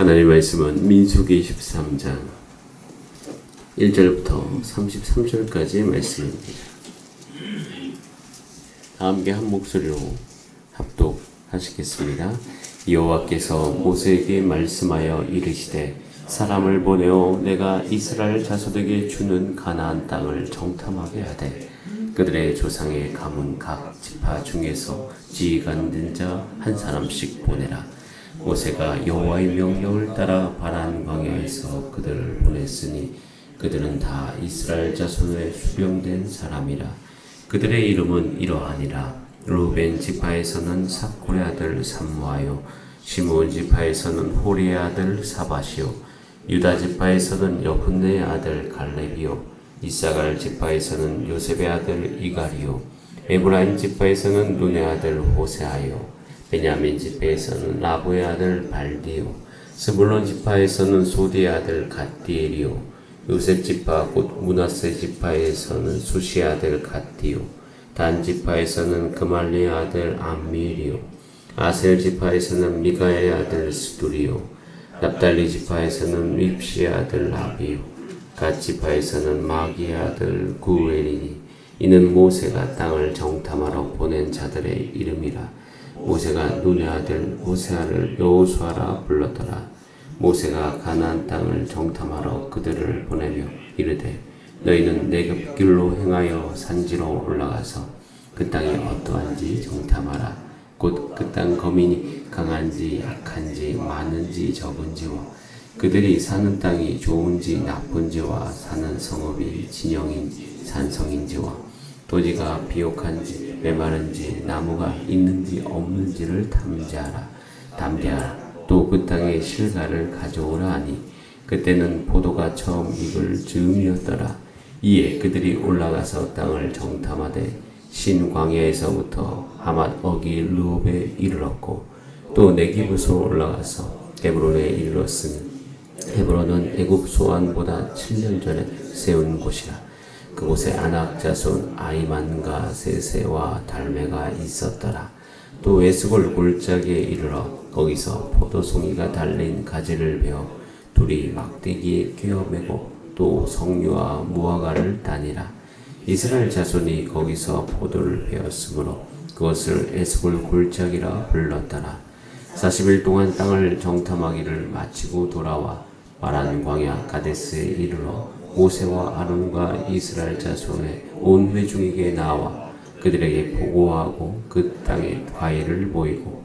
하나님의 말씀은 민수기 13장 1절부터 33절까지의 말씀입니다. 다 함께 한 목소리로 합독하시겠습니다. 여호와께서 모세에게 말씀하여 이르시되 사람을 보내어 내가 이스라엘 자손에게 주는 가나안 땅을 정탐하게 하되 그들의 조상의 가문 각 지파 중에서 지혜가 있는 자 한 사람씩 보내라. 모세가 여호와의 명령을 따라 바란 광야에서 그들을 보냈으니 그들은 다 이스라엘 자손의 수령된 사람이라. 그들의 이름은 이러하니라. 루벤 지파에서는 삭골의 아들 삼무아요, 시므온 지파에서는 호리의 아들 사밧이요, 유다 지파에서는 여분네의 아들 갈렙이요, 이사갈 지파에서는 요셉의 아들 이갈이요, 에브라임 지파에서는 눈의 아들 호세아요, 베냐민 지파에서는 라브의 아들 발디요, 스불론 지파에서는 소디의 아들 갓디엘이요, 요셉 지파 곧 므낫세 지파에서는 수시의 아들 갓디요, 단 지파에서는 그말리의 아들 암미엘이요, 아셀 지파에서는 미가의 아들 스두리요, 납달리 지파에서는 립시의 아들 라비요, 갓 지파에서는 마기의 아들 구엘이니 이는 모세가 땅을 정탐하러 보낸 자들의 이름이라. 모세가 눈의 아들 호세아를 여호수아라 불렀더라. 모세가 가나안 땅을 정탐하러 그들을 보내며 이르되 너희는 내굽 길로 행하여 산지로 올라가서 그 땅이 어떠한지 정탐하라. 곧 그 땅 거민이 강한지 약한지 많은지 적은지와 그들이 사는 땅이 좋은지 나쁜지와 사는 성읍이 진영인지 산성인지와 토지가 비옥한지 메마른지 나무가 있는지 없는지를 탐지하라. 또 그 땅의 실과를 가져오라 하니 그때는 포도가 처음 익을 즈음이었더라. 이에 그들이 올라가서 땅을 정탐하되 신광야에서부터 하맛 어기 르홉에 이르렀고 또 네기브로 올라가서 헤브론에 이르렀으니 헤브론은 애굽 소안보다 7년 전에 세운 곳이라. 그곳에 아낙 자손 아이만과 세세와 달메가 있었더라. 또 에스골 골짜기에 이르러 거기서 포도송이가 달린 가지를 베어 둘이 막대기에 꿰어매고 또 석류와 무화과를 따니라. 이스라엘 자손이 거기서 포도를 베었으므로 그것을 에스골 골짜기라 불렀더라. 40일 동안 땅을 정탐하기를 마치고 돌아와 마란 광야 가데스에 이르러 모세와 아론과 이스라엘 자손의 온 회중에게 나와 그들에게 보고하고 그 땅의 과일을 보이고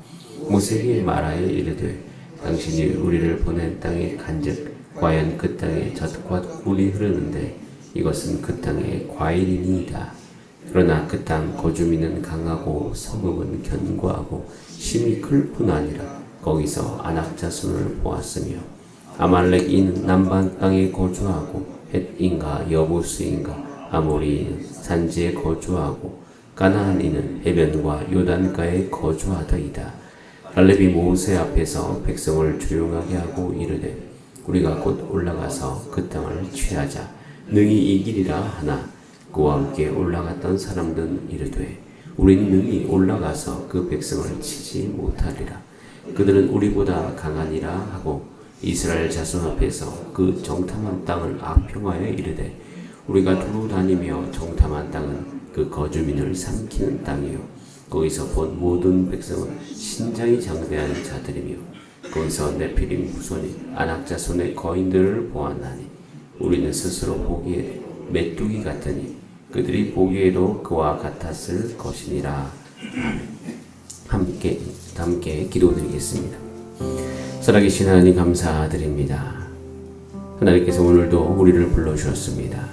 모세에게 말하여 이르되 당신이 우리를 보낸 땅에 간즉 과연 그 땅에 젖과 꿀이 흐르는데 이것은 그 땅의 과일이니이다. 그러나 그 땅 거주민은 강하고 성읍은 견고하고 심이 클 뿐 아니라 거기서 아낙 자손을 보았으며 아말렉인은 남방 땅에 거주하고 헷인가 여부스인가 아모리인은 산지에 거주하고 가나안인은 해변과 요단가에 거주하더이다. 갈렙이 모세 앞에서 백성을 조용하게 하고 이르되 우리가 곧 올라가서 그 땅을 취하자 능히 이기리라 하나 그와 함께 올라갔던 사람들은 이르되 우리는 능히 올라가서 그 백성을 치지 못하리라. 그들은 우리보다 강하니라 하고 이스라엘 자손 앞에서 그 정탐한 땅을 악평하여 이르되 우리가 두루 다니며 정탐한 땅은 그 거주민을 삼키는 땅이요 거기서 본 모든 백성은 신장이 장대한 자들이며 거기서 네피림 후손이 아낙 자손의 거인들을 보았나니 우리는 스스로 보기에 메뚜기 같으니 그들이 보기에도 그와 같았을 것이니라. 함께 기도드리겠습니다. 살아계신 하나님 감사드립니다. 하나님께서 오늘도 우리를 불러주셨습니다.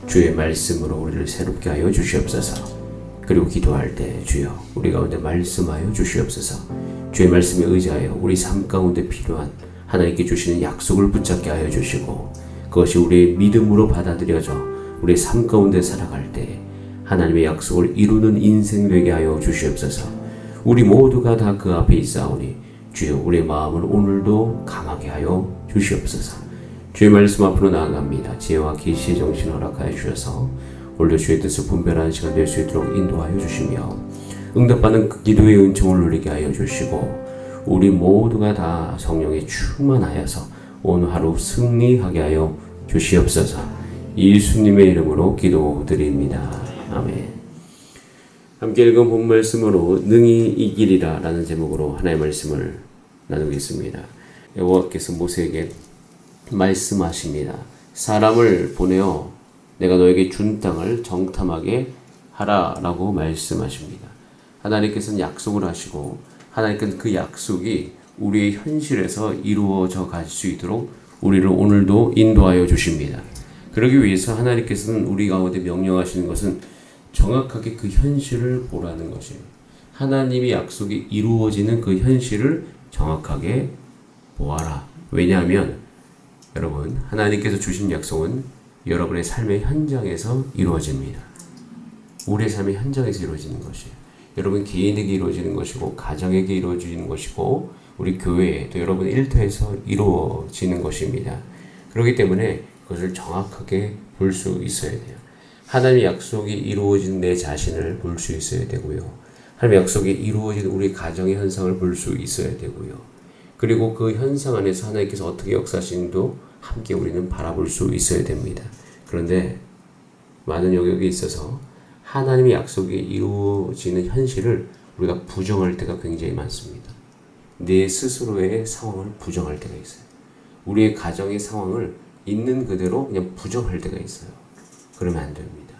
주의 말씀으로 우리를 새롭게 하여 주시옵소서. 그리고 기도할 때 주여 우리 가운데 말씀하여 주시옵소서. 주의 말씀에 의지하여 우리 삶 가운데 필요한 하나님께 주시는 약속을 붙잡게 하여 주시고 그것이 우리의 믿음으로 받아들여져 우리의 삶 가운데 살아갈 때 하나님의 약속을 이루는 인생 되게 하여 주시옵소서. 우리 모두가 다 그 앞에 있사오니 주여 우리의 마음을 오늘도 강하게 하여 주시옵소서. 주의 말씀 앞으로 나아갑니다. 지혜와 계시의 정신 허락하여 주셔서 오늘도 주의 뜻을 분별하는 시간 될 수 있도록 인도하여 주시며 응답받는 그 기도의 은총을 누리게 하여 주시고 우리 모두가 다 성령에 충만하여서 오늘 하루 승리하게 하여 주시옵소서. 예수님의 이름으로 기도드립니다. 아멘. 함께 읽은 본 말씀으로 능히 이기리라 라는 제목으로 하나의 말씀을 나누겠습니다. 여호와께서 모세에게 말씀하십니다. 사람을 보내어 내가 너에게 준 땅을 정탐하게 하라 라고 말씀하십니다. 하나님께서는 약속을 하시고 하나님께서는 그 약속이 우리의 현실에서 이루어져 갈 수 있도록 우리를 오늘도 인도하여 주십니다. 그러기 위해서 하나님께서는 우리 가운데 명령하시는 것은 정확하게 그 현실을 보라는 것이에요. 하나님의 약속이 이루어지는 그 현실을 정확하게 보아라. 왜냐하면 여러분, 하나님께서 주신 약속은 여러분의 삶의 현장에서 이루어집니다. 우리의 삶의 현장에서 이루어지는 것이에요. 여러분 개인에게 이루어지는 것이고, 가정에게 이루어지는 것이고, 우리 교회에 또 여러분의 일터에서 이루어지는 것입니다. 그렇기 때문에 그것을 정확하게 볼 수 있어야 돼요. 하나님의 약속이 이루어진 내 자신을 볼 수 있어야 되고요. 하나님의 약속이 이루어진 우리 가정의 현상을 볼 수 있어야 되고요. 그리고 그 현상 안에서 하나님께서 어떻게 역사하시는도 함께 우리는 바라볼 수 있어야 됩니다. 그런데 많은 영역에 있어서 하나님의 약속이 이루어지는 현실을 우리가 부정할 때가 굉장히 많습니다. 내 스스로의 상황을 부정할 때가 있어요. 우리의 가정의 상황을 있는 그대로 그냥 부정할 때가 있어요. 그러면 안 됩니다.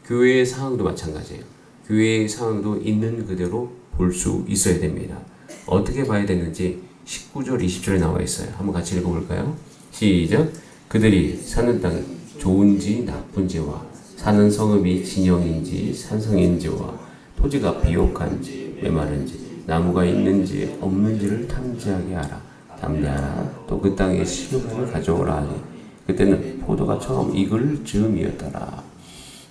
교회의 상황도 마찬가지예요. 교회의 상황도 있는 그대로 볼 수 있어야 됩니다. 어떻게 봐야 되는지 19절, 20절에 나와 있어요. 한번 같이 읽어볼까요? 시작! 그들이 사는 땅이 좋은지 나쁜지와 사는 성읍이 진영인지 산성인지와 토지가 비옥한지 메마른지 나무가 있는지 없는지를 탐지하게 하라. 담대하라. 또 그 땅에 시루가를 가져오라 하니 그때는 포도가 처음 익을 즈음이었더라.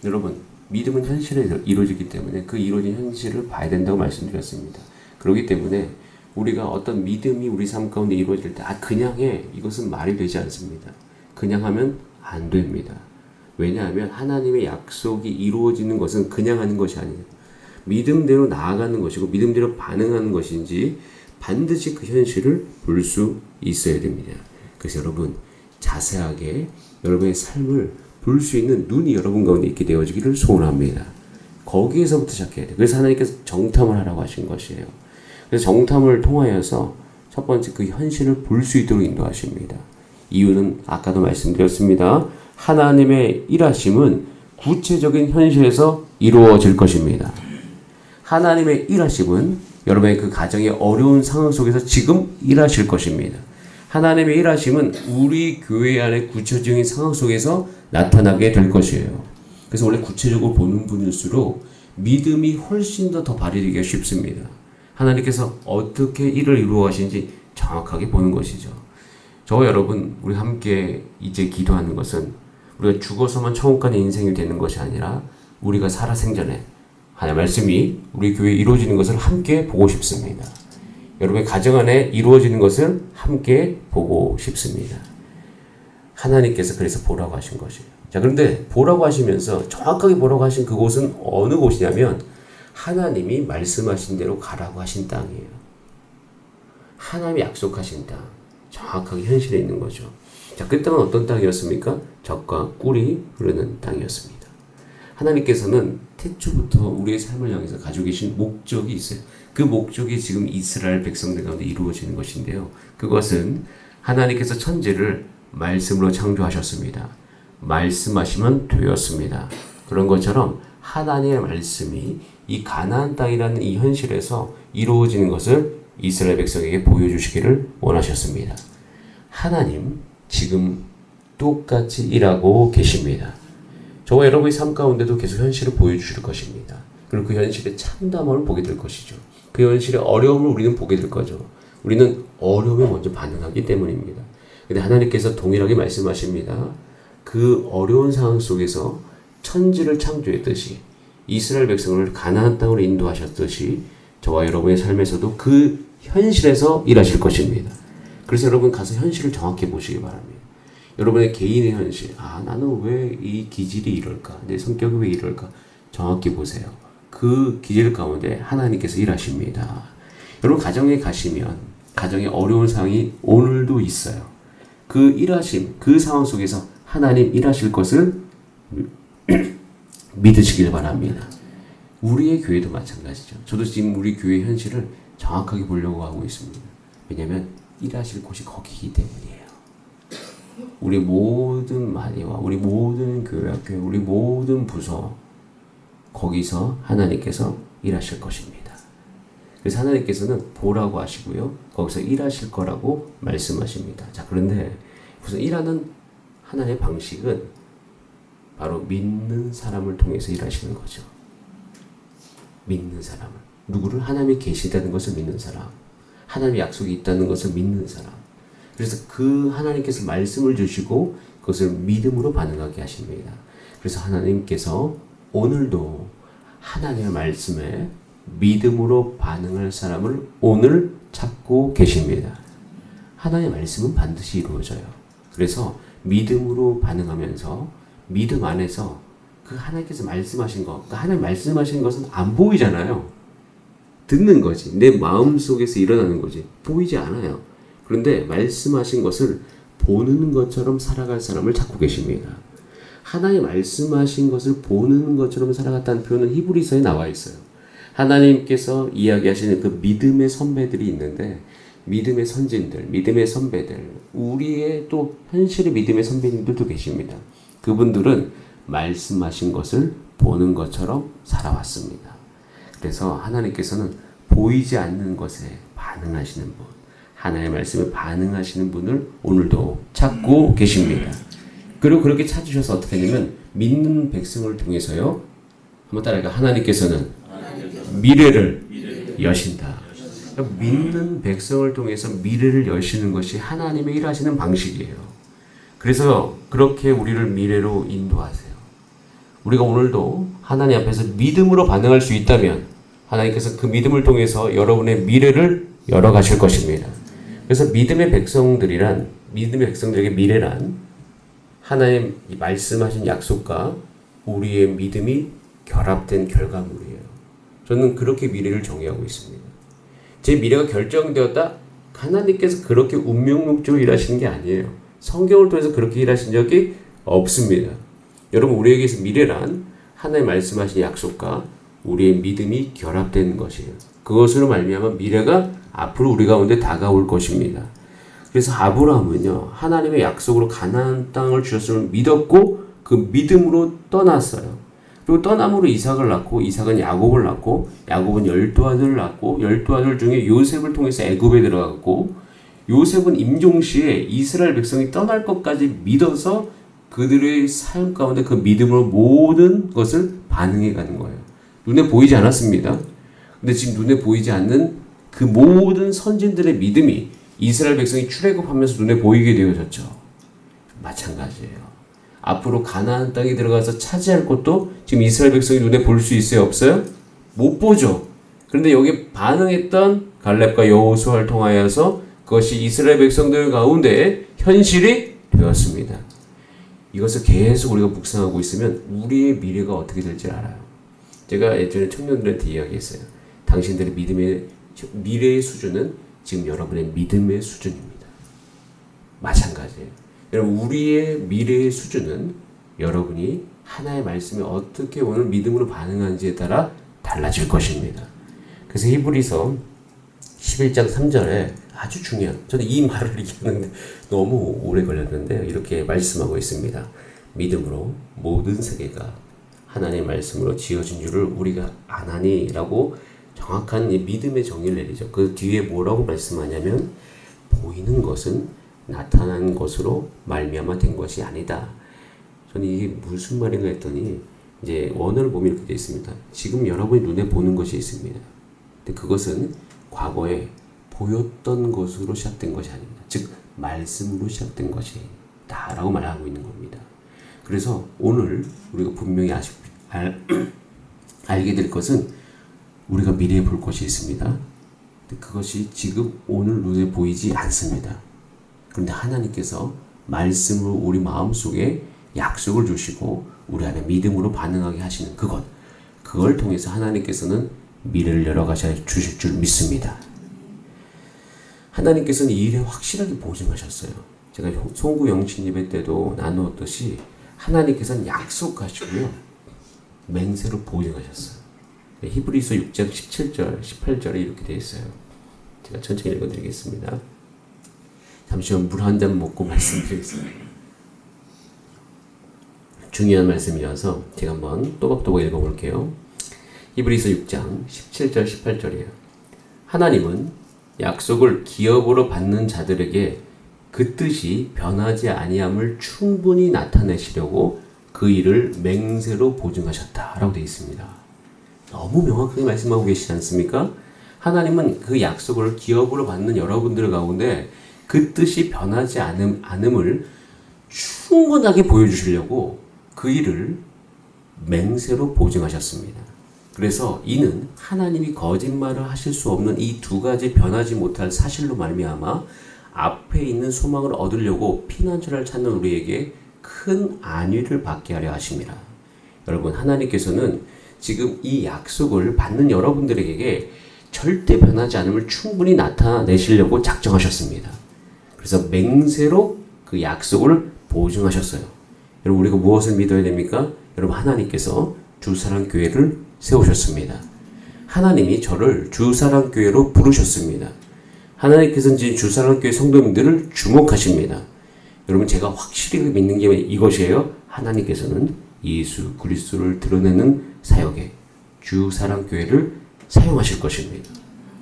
여러분, 믿음은 현실에서 이루어지기 때문에 그 이루어진 현실을 봐야 된다고 말씀드렸습니다. 그렇기 때문에 우리가 어떤 믿음이 우리 삶 가운데 이루어질 때 그냥 해. 이것은 말이 되지 않습니다. 그냥 하면 안 됩니다. 왜냐하면 하나님의 약속이 이루어지는 것은 그냥 하는 것이 아니에요. 믿음대로 나아가는 것이고 믿음대로 반응하는 것인지 반드시 그 현실을 볼 수 있어야 됩니다. 그래서 여러분, 자세하게 여러분의 삶을 볼 수 있는 눈이 여러분 가운데 있게 되어지기를 소원합니다. 거기에서부터 시작해야 돼요. 그래서 하나님께서 정탐을 하라고 하신 것이에요. 그래서 정탐을 통하여서 첫 번째 그 현실을 볼 수 있도록 인도하십니다. 이유는 아까도 말씀드렸습니다. 하나님의 일하심은 구체적인 현실에서 이루어질 것입니다. 하나님의 일하심은 여러분의 그 가정의 어려운 상황 속에서 지금 일하실 것입니다. 하나님의 일하심은 우리 교회 안의 구체적인 상황 속에서 나타나게 될 것이에요. 그래서 원래 구체적으로 보는 분일수록 믿음이 훨씬 더 발휘되기가 쉽습니다. 하나님께서 어떻게 일을 이루어 가시는지 정확하게 보는 것이죠. 저와 여러분, 우리 함께 이제 기도하는 것은 우리가 죽어서만 천국 가는 인생이 되는 것이 아니라 우리가 살아생전에 하나님의 말씀이 우리 교회에 이루어지는 것을 함께 보고 싶습니다. 여러분의 가정 안에 이루어지는 것을 함께 보고 싶습니다. 하나님께서 그래서 보라고 하신 것이에요. 자, 그런데 보라고 하시면서 정확하게 보라고 하신 그곳은 어느 곳이냐면 하나님이 말씀하신 대로 가라고 하신 땅이에요. 하나님이 약속하신 땅, 정확하게 현실에 있는 거죠. 자, 그 땅은 어떤 땅이었습니까? 젖과 꿀이 흐르는 땅이었습니다. 하나님께서는 태초부터 우리의 삶을 향해서 가지고 계신 목적이 있어요. 그 목적이 지금 이스라엘 백성들 가운데 이루어지는 것인데요. 그것은 하나님께서 천지를 말씀으로 창조하셨습니다. 말씀하시면 되었습니다. 그런 것처럼 하나님의 말씀이 이 가나안 땅이라는 이 현실에서 이루어지는 것을 이스라엘 백성에게 보여주시기를 원하셨습니다. 하나님 지금 똑같이 일하고 계십니다. 저와 여러분의 삶 가운데도 계속 현실을 보여주실 것입니다. 그리고 그 현실의 참담함을 보게 될 것이죠. 그 현실의 어려움을 우리는 보게 될 거죠. 우리는 어려움에 먼저 반응하기 때문입니다. 근데 하나님께서 동일하게 말씀하십니다. 그 어려운 상황 속에서 천지를 창조했듯이 이스라엘 백성을 가나안 땅으로 인도하셨듯이 저와 여러분의 삶에서도 그 현실에서 일하실 것입니다. 그래서 여러분 가서 현실을 정확히 보시기 바랍니다. 여러분의 개인의 현실, 나는 왜 이 기질이 이럴까? 내 성격이 왜 이럴까? 정확히 보세요. 그 기질 가운데 하나님께서 일하십니다. 여러분 가정에 가시면 가정에 어려운 상황이 오늘도 있어요. 그 일하심, 그 상황 속에서 하나님 일하실 것을 믿으시길 바랍니다. 우리의 교회도 마찬가지죠. 저도 지금 우리 교회 현실을 정확하게 보려고 하고 있습니다. 왜냐하면 일하실 곳이 거기이기 때문이에요. 우리 모든 마니와 우리 모든 교회, 우리 모든 부서 거기서 하나님께서 일하실 것입니다. 그래서 하나님께서는 보라고 하시고요. 거기서 일하실 거라고 말씀하십니다. 자, 그런데 우선 일하는 하나님의 방식은 바로 믿는 사람을 통해서 일하시는 거죠. 믿는 사람을. 누구를? 하나님이 계시다는 것을 믿는 사람. 하나님의 약속이 있다는 것을 믿는 사람. 그래서 그 하나님께서 말씀을 주시고 그것을 믿음으로 반응하게 하십니다. 그래서 하나님께서 오늘도 하나님의 말씀에 믿음으로 반응할 사람을 오늘 찾고 계십니다. 하나님의 말씀은 반드시 이루어져요. 그래서 믿음으로 반응하면서 믿음 안에서 그 하나님께서 말씀하신 것, 그 하나님 말씀하신 것은 안 보이잖아요. 듣는 거지. 내 마음 속에서 일어나는 거지. 보이지 않아요. 그런데 말씀하신 것을 보는 것처럼 살아갈 사람을 찾고 계십니다. 하나님 말씀하신 것을 보는 것처럼 살아갔다는 표현은 히브리서에 나와 있어요. 하나님께서 이야기하시는 그 믿음의 선배들이 있는데 믿음의 선진들, 믿음의 선배들, 우리의 또 현실의 믿음의 선배님들도 계십니다. 그분들은 말씀하신 것을 보는 것처럼 살아왔습니다. 그래서 하나님께서는 보이지 않는 것에 반응하시는 분, 하나님의 말씀에 반응하시는 분을 오늘도 찾고 계십니다. 그리고 그렇게 찾으셔서 어떻게 하냐면 믿는 백성을 통해서요. 한번 따라해요. 하나님께서는 미래를 여신다. 그러니까 믿는 백성을 통해서 미래를 여시는 것이 하나님의 일하시는 방식이에요. 그래서 그렇게 우리를 미래로 인도하세요. 우리가 오늘도 하나님 앞에서 믿음으로 반응할 수 있다면 하나님께서 그 믿음을 통해서 여러분의 미래를 열어가실 것입니다. 그래서 믿음의 백성들에게 미래란 하나님 말씀하신 약속과 우리의 믿음이 결합된 결과물이에요. 저는 그렇게 미래를 정의하고 있습니다. 제 미래가 결정되었다? 하나님께서 그렇게 운명론적으로 일하시는 게 아니에요. 성경을 통해서 그렇게 일하신 적이 없습니다. 여러분, 우리에게서 미래란 하나님 말씀하신 약속과 우리의 믿음이 결합되는 것이에요. 그것으로 말미암아 미래가 앞으로 우리 가운데 다가올 것입니다. 그래서 아브라함은요, 하나님의 약속으로 가나안 땅을 주셨음을 믿었고 그 믿음으로 떠났어요. 그리고 떠남으로 이삭을 낳고 이삭은 야곱을 낳고 야곱은 12아들을 낳고 12아들 중에 요셉을 통해서 애굽에 들어갔고 요셉은 임종시에 이스라엘 백성이 떠날 것까지 믿어서 그들의 삶 가운데 그 믿음으로 모든 것을 반응해 가는 거예요. 눈에 보이지 않았습니다. 근데 지금 눈에 보이지 않는 그 모든 선진들의 믿음이 이스라엘 백성이 출애굽하면서 눈에 보이게 되어졌죠. 마찬가지예요. 앞으로 가나안 땅에 들어가서 차지할 것도 지금 이스라엘 백성이 눈에 볼 수 있어요? 없어요? 못 보죠. 그런데 여기 반응했던 갈렙과 여호수아를 통하여서 그것이 이스라엘 백성들 가운데 현실이 되었습니다. 이것을 계속 우리가 묵상하고 있으면 우리의 미래가 어떻게 될지 알아요. 제가 예전에 청년들한테 이야기했어요. 당신들의 미래의 수준은 지금 여러분의 믿음의 수준입니다. 마찬가지예요. 여러분, 우리의 미래의 수준은 여러분이 하나의 말씀에 어떻게 오늘 믿음으로 반응하는지에 따라 달라질 것입니다. 그래서 히브리서 11장 3절에 아주 중요한, 저는 이 말을 얘기하는데 너무 오래 걸렸는데 이렇게 말씀하고 있습니다. 믿음으로 모든 세계가 하나님의 말씀으로 지어진 줄을 우리가 아나니 라고 정확한 이 믿음의 정의를 내리죠. 그 뒤에 뭐라고 말씀하냐면 보이는 것은 나타난 것으로 말미암아 된 것이 아니다. 저는 이게 무슨 말인가 했더니 이제 원어를 보면 이렇게 되어 있습니다. 지금 여러분이 눈에 보는 것이 있습니다. 근데 그것은 과거에 보였던 것으로 시작된 것이 아닙니다. 즉 말씀으로 시작된 것이다 라고 말하고 있는 겁니다. 그래서 오늘 우리가 분명히 알게 될 것은 우리가 미래에 볼 것이 있습니다. 근데 그것이 지금 오늘 눈에 보이지 않습니다. 그런데 하나님께서 말씀으로 우리 마음속에 약속을 주시고 우리 안에 믿음으로 반응하게 하시는 그걸 통해서 하나님께서는 미래를 열어가셔 주실 줄 믿습니다. 하나님께서는 이 일에 확실하게 보증하셨어요. 제가 송구 영신 예배 때도 나누었듯이 하나님께서는 약속하시고요. 맹세로 보증하셨어요. 히브리서 6장 17절, 18절에 이렇게 되어 있어요. 제가 천천히 읽어드리겠습니다. 잠시만 물 한 잔 먹고 말씀드리겠습니다. 중요한 말씀이라서 제가 한번 또박또박 읽어볼게요. 히브리서 6장 17절, 18절이에요. 하나님은 약속을 기업으로 받는 자들에게 그 뜻이 변하지 아니함을 충분히 나타내시려고 그 일을 맹세로 보증하셨다라고 되어 있습니다. 너무 명확하게 말씀하고 계시지 않습니까? 하나님은 그 약속을 기업으로 받는 여러분들 가운데 그 뜻이 변하지 않음을 충분하게 보여주시려고 그 일을 맹세로 보증하셨습니다. 그래서 이는 하나님이 거짓말을 하실 수 없는 이 두 가지 변하지 못할 사실로 말미암아 앞에 있는 소망을 얻으려고 피난처를 찾는 우리에게 큰 안위를 받게 하려 하십니다. 여러분, 하나님께서는 지금 이 약속을 받는 여러분들에게 절대 변하지 않음을 충분히 나타내시려고 작정하셨습니다. 그래서 맹세로 그 약속을 보증하셨어요. 여러분, 우리가 무엇을 믿어야 됩니까? 여러분, 하나님께서 주사랑교회를 세우셨습니다. 하나님이 저를 주사랑교회로 부르셨습니다. 하나님께서는 지금 주사랑교회 성도님들을 주목하십니다. 여러분, 제가 확실히 믿는 게 이것이에요. 하나님께서는 예수 그리스도를 드러내는 사역에 주사랑교회를 사용하실 것입니다.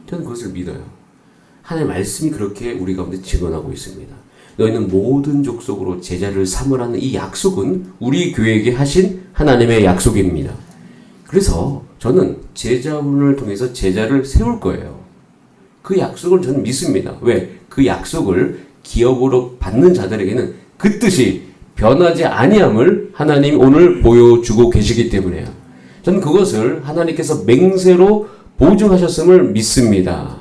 저는 그것을 믿어요. 하나님의 말씀이 그렇게 우리 가운데 증언하고 있습니다. 너희는 모든 족속으로 제자를 삼으라는 이 약속은 우리 교회에게 하신 하나님의 약속입니다. 그래서 저는 제자훈을 통해서 제자를 세울 거예요. 그 약속을 저는 믿습니다. 왜? 그 약속을 기업으로 받는 자들에게는 그 뜻이 변하지 아니함을 하나님이 오늘 보여주고 계시기 때문에요. 저는 그것을 하나님께서 맹세로 보증하셨음을 믿습니다.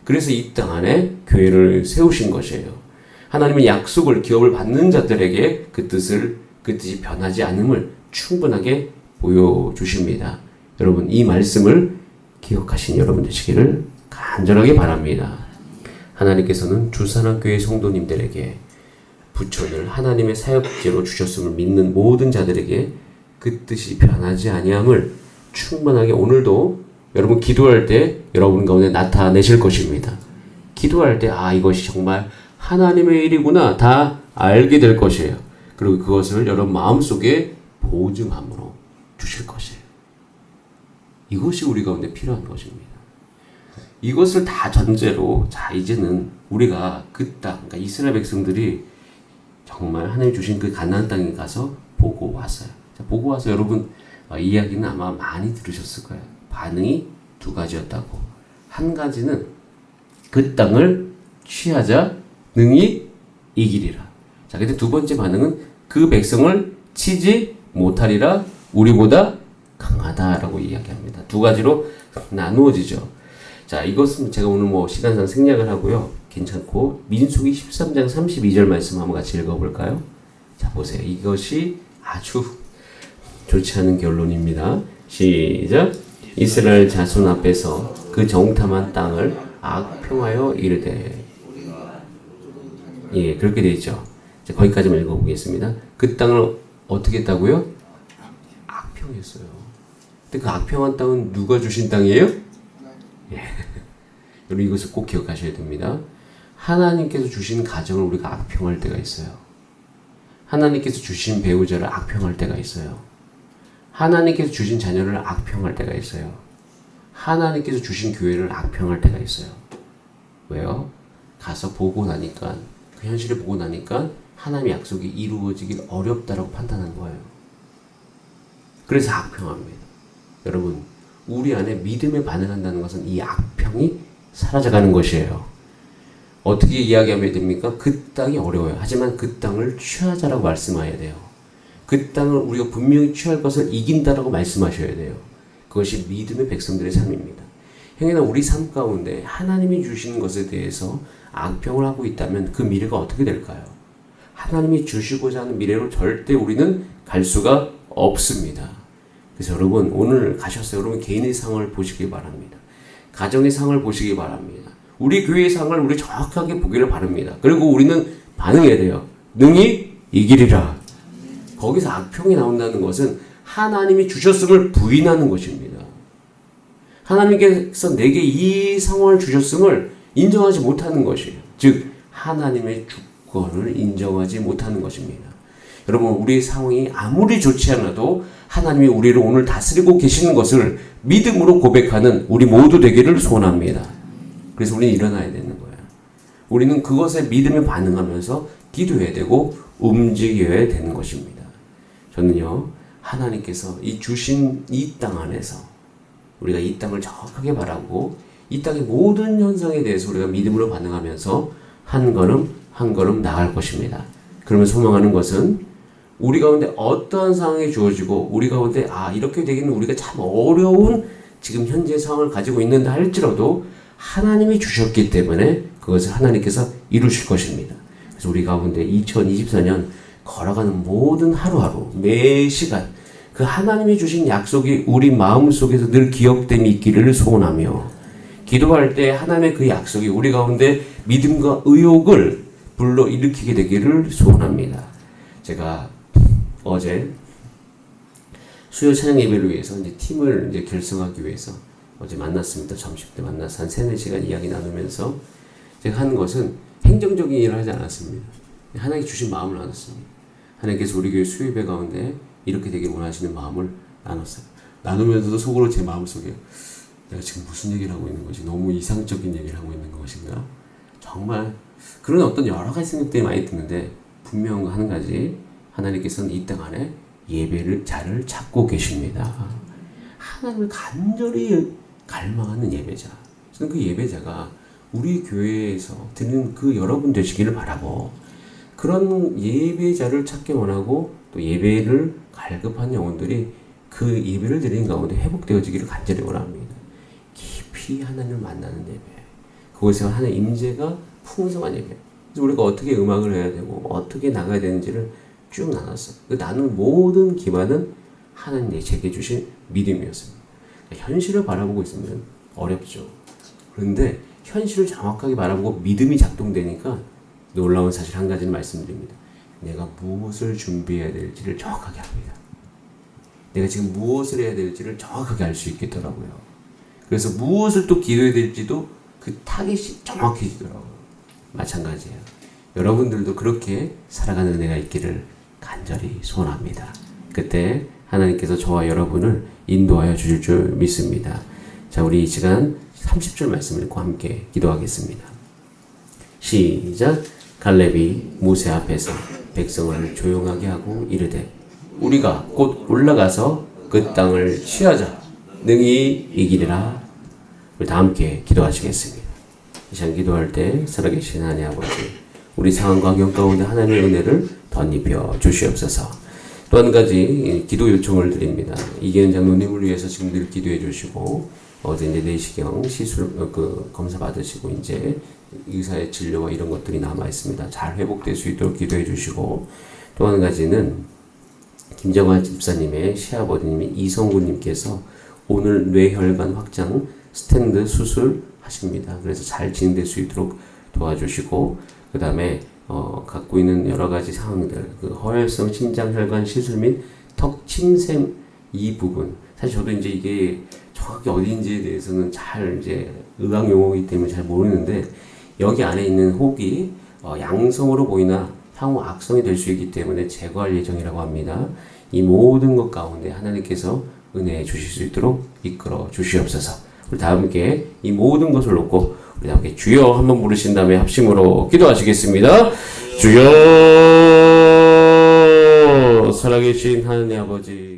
그래서 이 땅 안에 교회를 세우신 것이에요. 하나님은 약속을 기업을 받는 자들에게 그 뜻이 변하지 않음을 충분하게 보여주십니다. 여러분, 이 말씀을 기억하신 여러분 되시기를 간절하게 바랍니다. 하나님께서는 주사랑교회 성도님들에게 부처를 하나님의 사역제로 주셨음을 믿는 모든 자들에게 그 뜻이 변하지 아니함을 충분하게 오늘도 여러분 기도할 때 여러분 가운데 나타내실 것입니다. 기도할 때 이것이 정말 하나님의 일이구나 다 알게 될 것이에요. 그리고 그것을 여러분 마음속에 보증함으로 주실 것이에요. 이것이 우리 가운데 필요한 것입니다. 이것을 다 전제로 이제는 우리가 그 땅, 그러니까 이스라엘 백성들이 정말 하나님 주신 그 가나안 땅에 가서 보고 왔어요. 보고 와서 여러분 이야기는 아마 많이 들으셨을 거예요. 반응이 두 가지였다고. 한 가지는 그 땅을 취하자 능히 이기리라. 근데 두 번째 반응은 그 백성을 치지 못하리라 우리보다 강하다라고 이야기합니다. 두 가지로 나누어지죠. 이것은 제가 오늘 시간상 생략을 하고요. 괜찮고 민수기 13장 32절 말씀 한번 같이 읽어볼까요? 보세요. 이것이 아주 좋지 않은 결론입니다. 시작. 이스라엘 자손 앞에서 그 정탐한 땅을 악평하여 이르되. 예, 그렇게 되어 있죠. 거기까지만 읽어보겠습니다. 그 땅을 어떻게 했다고요? 악평했어요. 근데 그 악평한 땅은 누가 주신 땅이에요? 예. 여러분 이것을 꼭 기억하셔야 됩니다. 하나님께서 주신 가정을 우리가 악평할 때가 있어요. 하나님께서 주신 배우자를 악평할 때가 있어요. 하나님께서 주신 자녀를 악평할 때가 있어요. 하나님께서 주신 교회를 악평할 때가 있어요. 왜요? 가서 보고 나니까 그 현실을 보고 나니까 하나님의 약속이 이루어지길 어렵다라고 판단한 거예요. 그래서 악평합니다. 여러분, 우리 안에 믿음에 반응한다는 것은 이 악평이 사라져가는 것이에요. 어떻게 이야기하면 됩니까? 그 땅이 어려워요. 하지만 그 땅을 취하자라고 말씀해야 돼요. 그 땅을 우리가 분명히 취할 것을 이긴다라고 말씀하셔야 돼요. 그것이 믿음의 백성들의 삶입니다. 형이나 우리 삶 가운데 하나님이 주신 것에 대해서 악평을 하고 있다면 그 미래가 어떻게 될까요? 하나님이 주시고자 하는 미래로 절대 우리는 갈 수가 없습니다. 그래서 여러분 오늘 가셨어요. 여러분 개인의 상황을 보시기 바랍니다. 가정의 상황을 보시기 바랍니다. 우리 교회의 상황을 우리 정확하게 보기를 바랍니다. 그리고 우리는 반응해야 돼요. 능히 이기리라. 거기서 악평이 나온다는 것은 하나님이 주셨음을 부인하는 것입니다. 하나님께서 내게 이 상황을 주셨음을 인정하지 못하는 것이에요. 즉 하나님의 주권을 인정하지 못하는 것입니다. 여러분, 우리의 상황이 아무리 좋지 않아도 하나님이 우리를 오늘 다스리고 계시는 것을 믿음으로 고백하는 우리 모두 되기를 소원합니다. 그래서 우리는 일어나야 되는 거예요. 우리는 그것에 믿음에 반응하면서 기도해야 되고 움직여야 되는 것입니다. 저는요, 하나님께서 이 주신 이 땅 안에서 우리가 이 땅을 정확하게 바라보고 이 땅의 모든 현상에 대해서 우리가 믿음으로 반응하면서 한 걸음 한 걸음 나갈 것입니다. 그러면 소망하는 것은 우리 가운데 어떠한 상황이 주어지고 우리 가운데 이렇게 되기는 우리가 참 어려운 지금 현재 상황을 가지고 있는다 할지라도 하나님이 주셨기 때문에 그것을 하나님께서 이루실 것입니다. 그래서 우리 가운데 2024년 걸어가는 모든 하루하루 매 시간 그 하나님이 주신 약속이 우리 마음속에서 늘 기억됨이 있기를 소원하며 기도할 때 하나님의 그 약속이 우리 가운데 믿음과 의욕을 불러일으키게 되기를 소원합니다. 제가 어제 수요 찬양 예배를 위해서 이제 팀을 이제 결성하기 위해서 어제 만났습니다. 점심때 만나서 한 3-4시간 이야기 나누면서 제가 하는 것은 행정적인 일을 하지 않았습니다. 하나님께 주신 마음을 나눴습니다. 하나님께서 우리 교회 수요 예배 가운데 이렇게 되길 원하시는 마음을 나눴어요. 나누면서도 속으로 제 마음속에 내가 지금 무슨 얘기를 하고 있는 것이 너무 이상적인 얘기를 하고 있는 것인가? 정말 그런 어떤 여러 가지 생각들이 많이 드는데 분명한 거 한 가지, 하나님께서는 이 땅 안에 예배를 자를 찾고 계십니다. 하나님을 간절히 갈망하는 예배자. 저는 그 예배자가 우리 교회에서 드리는 그 여러분 되시기를 바라고, 그런 예배자를 찾기 원하고 또 예배를 갈급한 영혼들이 그 예배를 드리는 가운데 회복되어지기를 간절히 원합니다. 깊이 하나님을 만나는 예배, 그곳에서 하나님의 임재가 풍성한 예배. 그래서 우리가 어떻게 음악을 해야 되고 어떻게 나가야 되는지를 쭉 나눴어요. 그 나눈 모든 기반은 하나님이 제게 주신 믿음이었습니다. 현실을 바라보고 있으면 어렵죠. 그런데 현실을 정확하게 바라보고 믿음이 작동되니까 놀라운 사실 한 가지를 말씀드립니다. 내가 무엇을 준비해야 될지를 정확하게 합니다. 내가 지금 무엇을 해야 될지를 정확하게 알 수 있겠더라고요. 그래서 무엇을 또 기도해야 될지도 그 타겟이 정확해지더라고요. 마찬가지예요. 여러분들도 그렇게 살아가는 은혜가 있기를 간절히 소원합니다. 그때 하나님께서 저와 여러분을 인도하여 주실 줄 믿습니다. 자, 우리 이 시간 30절 말씀을 읽고 함께 기도하겠습니다. 시작. 갈렙이 모세 앞에서 백성을 조용하게 하고 이르되 우리가 곧 올라가서 그 땅을 취하자. 능히 이기리라. 우리 다 함께 기도하시겠습니다. 이 시간 기도할 때 살아계신 하나님 아버지, 우리 상황과 환경 가운데 하나님의 은혜를 덧입혀 주시옵소서. 또 한 가지 기도 요청을 드립니다. 이계은 장로님을 위해서 지금 늘 기도해 주시고, 어제 이제 내시경 시술 검사 받으시고 이제 의사의 진료와 이런 것들이 남아 있습니다. 잘 회복될 수 있도록 기도해 주시고, 또 한 가지는 김정환 집사님의 시아버님이 이성구님께서 오늘 뇌혈관 확장 스탠드 수술 하십니다. 그래서 잘 진행될 수 있도록 도와주시고, 그 다음에 갖고 있는 여러 가지 상황들, 그 허혈성 심장혈관 시술 및 턱 침샘 이 부분, 사실 저도 이제 이게 정확히 어디인지에 대해서는 잘 이제 의학 용어이기 때문에 잘 모르는데, 여기 안에 있는 혹이 양성으로 보이나 향후 악성이 될 수 있기 때문에 제거할 예정이라고 합니다. 이 모든 것 가운데 하나님께서 은혜 주실 수 있도록 이끌어 주시옵소서. 우리 다 함께 이 모든 것을 놓고 우리 다 함께 주여 한번 부르신 다음에 합심으로 기도하시겠습니다. 주여, 살아계신 하나님 아버지,